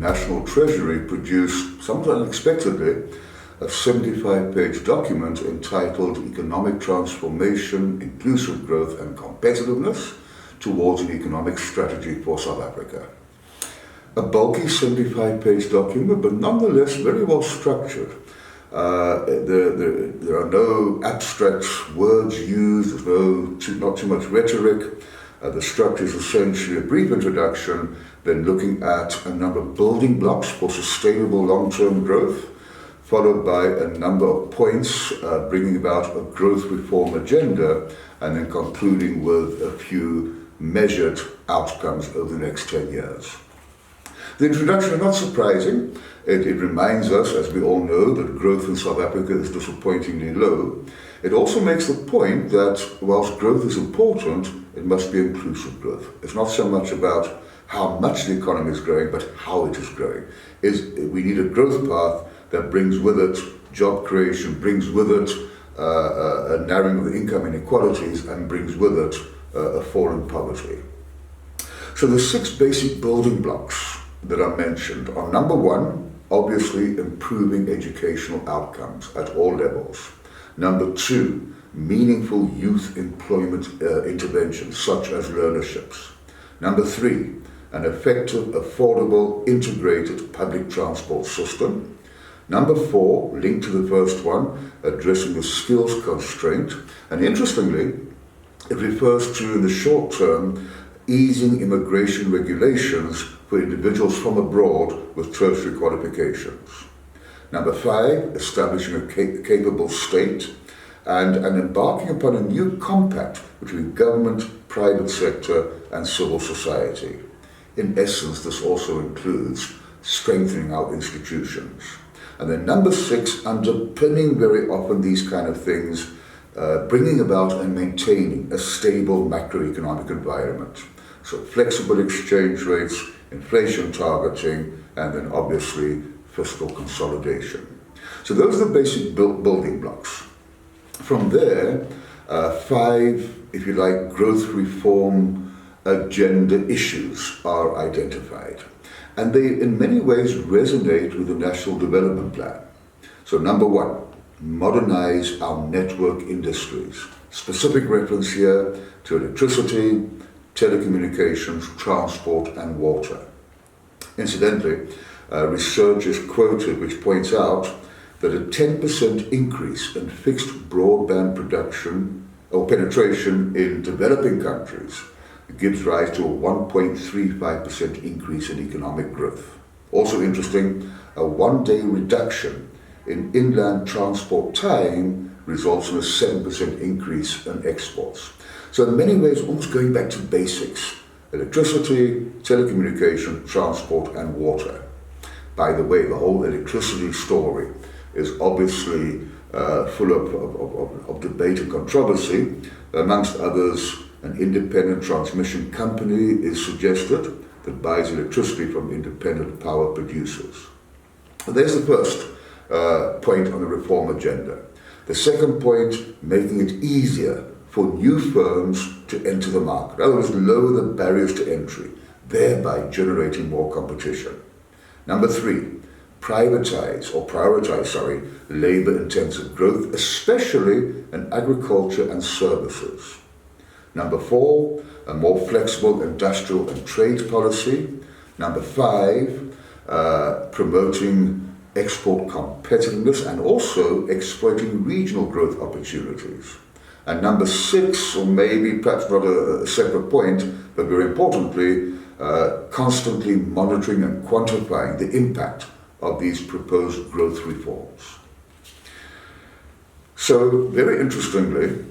National Treasury produced, somewhat unexpectedly, a 75-page document entitled Economic Transformation, Inclusive Growth and Competitiveness Towards an Economic Strategy for South Africa. A bulky 75-page document, but nonetheless very well structured. There are no abstract words used, there's not too much rhetoric. The structure is essentially a brief introduction, then looking at a number of building blocks for sustainable long-term growth, followed by a number of points bringing about a growth reform agenda, and then concluding with a few measured outcomes over the next 10 years. The introduction is not surprising. It reminds us, as we all know, that growth in South Africa is disappointingly low. It also makes the point that whilst growth is important, it must be inclusive growth. It's not so much about how much the economy is growing, but how it is growing. We need a growth path that brings with it job creation, brings with it a narrowing of the income inequalities, and brings with it a fall in poverty. So the 6 basic building blocks that are mentioned are: number 1, obviously improving educational outcomes at all levels. Number 2, meaningful youth employment interventions such as learnerships. Number 3, an effective, affordable, integrated public transport system. Number 4, linked to the first one, addressing the skills constraint. And interestingly, it refers to, in the short term, easing immigration regulations for individuals from abroad with tertiary qualifications. Number 5, establishing a capable state and embarking upon a new compact between government, private sector and civil society. In essence, this also includes strengthening our institutions. And then number 6, underpinning very often these kind of things, bringing about and maintaining a stable macroeconomic environment. So flexible exchange rates, inflation targeting, and then obviously fiscal consolidation. So those are the basic building blocks. From there, 5, if you like, growth reform agenda issues are identified. And they, in many ways, resonate with the National Development Plan. So number 1, modernize our network industries. Specific reference here to electricity, telecommunications, transport and water. Incidentally, research is quoted which points out that a 10% increase in fixed broadband production or penetration in developing countries gives rise to a 1.35% increase in economic growth. Also interesting, a 1-day reduction in inland transport time results in a 7% increase in exports. So in many ways, almost going back to basics: electricity, telecommunication, transport and water. By the way, the whole electricity story is obviously full of debate and controversy. Amongst others, an independent transmission company is suggested that buys electricity from independent power producers. There's the first point on the reform agenda. The second point, making it easier for new firms to enter the market. In other words, lower the barriers to entry, thereby generating more competition. Number 3, prioritize labor-intensive growth, especially in agriculture and services. Number 4, a more flexible industrial and trade policy. Number 5, promoting export competitiveness and also exploiting regional growth opportunities. And number 6, or maybe perhaps not a separate point, but very importantly, constantly monitoring and quantifying the impact of these proposed growth reforms. So, very interestingly,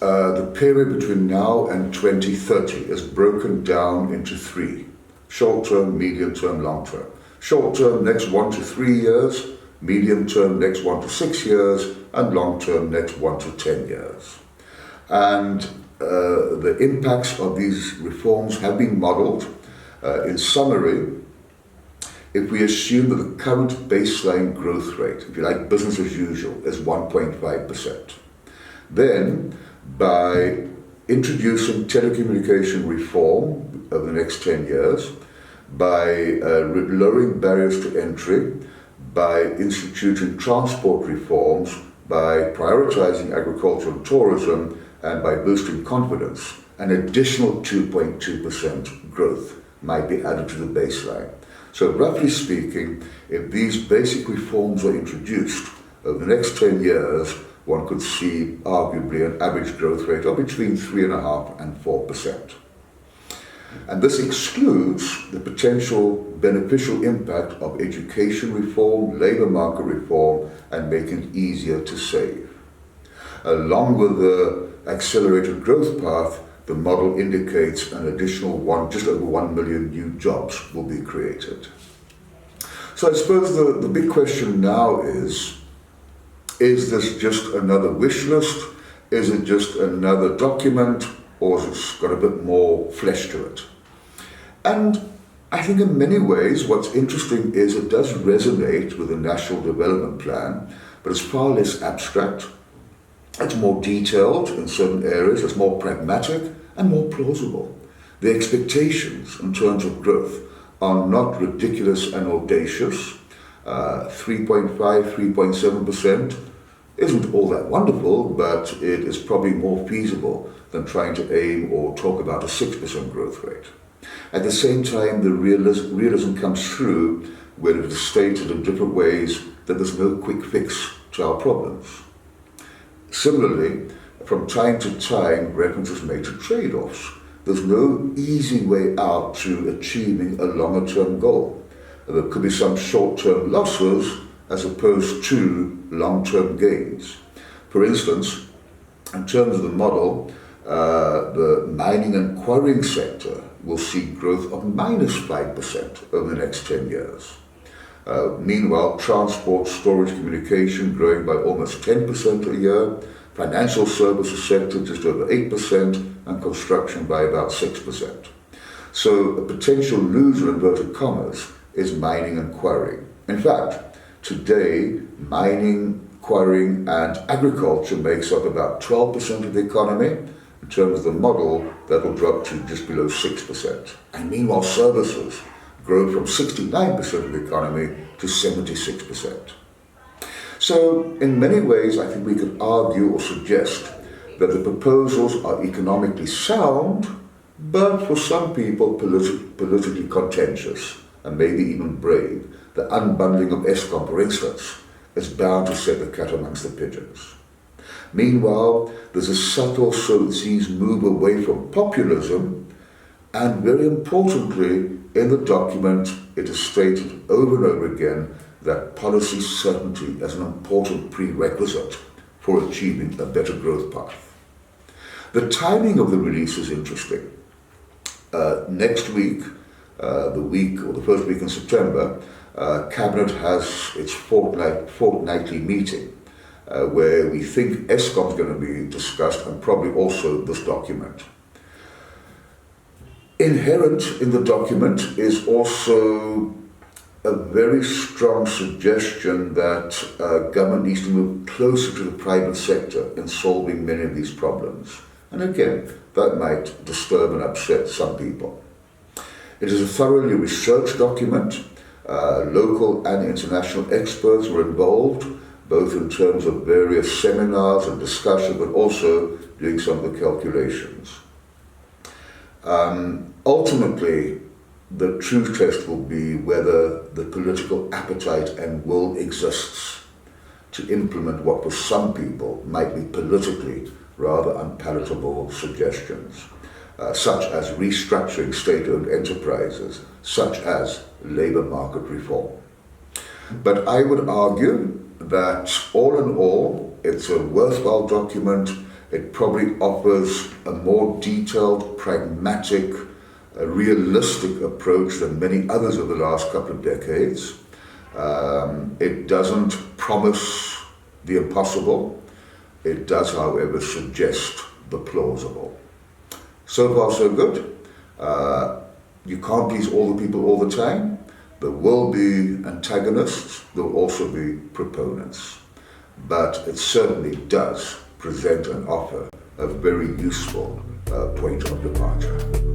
the period between now and 2030 is broken down into 3: short-term, medium-term, long-term. Short-term, next 1 to 3 years; medium-term, next 1 to 6 years; and long-term, next 1 to 10 years. And the impacts of these reforms have been modeled. In summary, if we assume that the current baseline growth rate, if you like, business as usual, is 1.5%, then by introducing telecommunication reform over the next 10 years, by lowering barriers to entry, by instituting transport reforms, by prioritizing agriculture and tourism, and by boosting confidence, an additional 2.2% growth might be added to the baseline. So roughly speaking, if these basic reforms are introduced over the next 10 years, one could see arguably an average growth rate of between 3.5% and 4%. And this excludes the potential beneficial impact of education reform, labour market reform, and making it easier to save. Along with the accelerated growth path, the model indicates an additional just over 1 million new jobs will be created. So I suppose the big question now is this just another wish list? Is it just another document? Or has it got a bit more flesh to it? And I think in many ways what's interesting is it does resonate with the National Development Plan, but it's far less abstract. It's more detailed in certain areas, it's more pragmatic and more plausible. The expectations in terms of growth are not ridiculous and audacious. 3.5, 3.7% isn't all that wonderful, but it is probably more feasible than trying to aim or talk about a 6% growth rate. At the same time, the realism comes through when it is stated in different ways that there's no quick fix to our problems. Similarly, from time to time, reference is made to trade-offs. There's no easy way out to achieving a longer-term goal. There could be some short-term losses as opposed to long-term gains. For instance, in terms of the model, the mining and quarrying sector will see growth of -5% over the next 10 years. Meanwhile, transport, storage, communication growing by almost 10% a year, financial services sector just over 8%, and construction by about 6%. So a potential loser, in inverted commas, is mining and quarrying. In fact, today, mining, quarrying, and agriculture makes up about 12% of the economy. In terms of the model, that will drop to just below 6%. And meanwhile, services grow from 69% of the economy to 76%. So, in many ways, I think we could argue or suggest that the proposals are economically sound, but for some people politically contentious, and maybe even brave. The unbundling of ESCOM, for instance, is bound to set the cat amongst the pigeons. Meanwhile, there's a subtle so-it-seems move away from populism, and very importantly, in the document, it is stated over and over again that policy certainty is an important prerequisite for achieving a better growth path. The timing of the release is interesting. Next week, the first week in September, Cabinet has its fortnightly meeting, where we think ESCOM is going to be discussed, and probably also this document. Inherent in the document is also a very strong suggestion that government needs to move closer to the private sector in solving many of these problems. And again, that might disturb and upset some people. It is a thoroughly researched document. Local and international experts were involved, both in terms of various seminars and discussion, but also doing some of the calculations. Ultimately, the true test will be whether the political appetite and will exists to implement what for some people might be politically rather unpalatable suggestions, such as restructuring state-owned enterprises, such as labour market reform. But I would argue that all in all, it's a worthwhile document. It probably offers a more detailed, pragmatic, a realistic approach than many others of the last couple of decades. It doesn't promise the impossible. It does, however, suggest the plausible. So far, so good. You can't please all the people all the time. There will be antagonists. There will also be proponents. But it certainly does present and offer a very useful point of departure.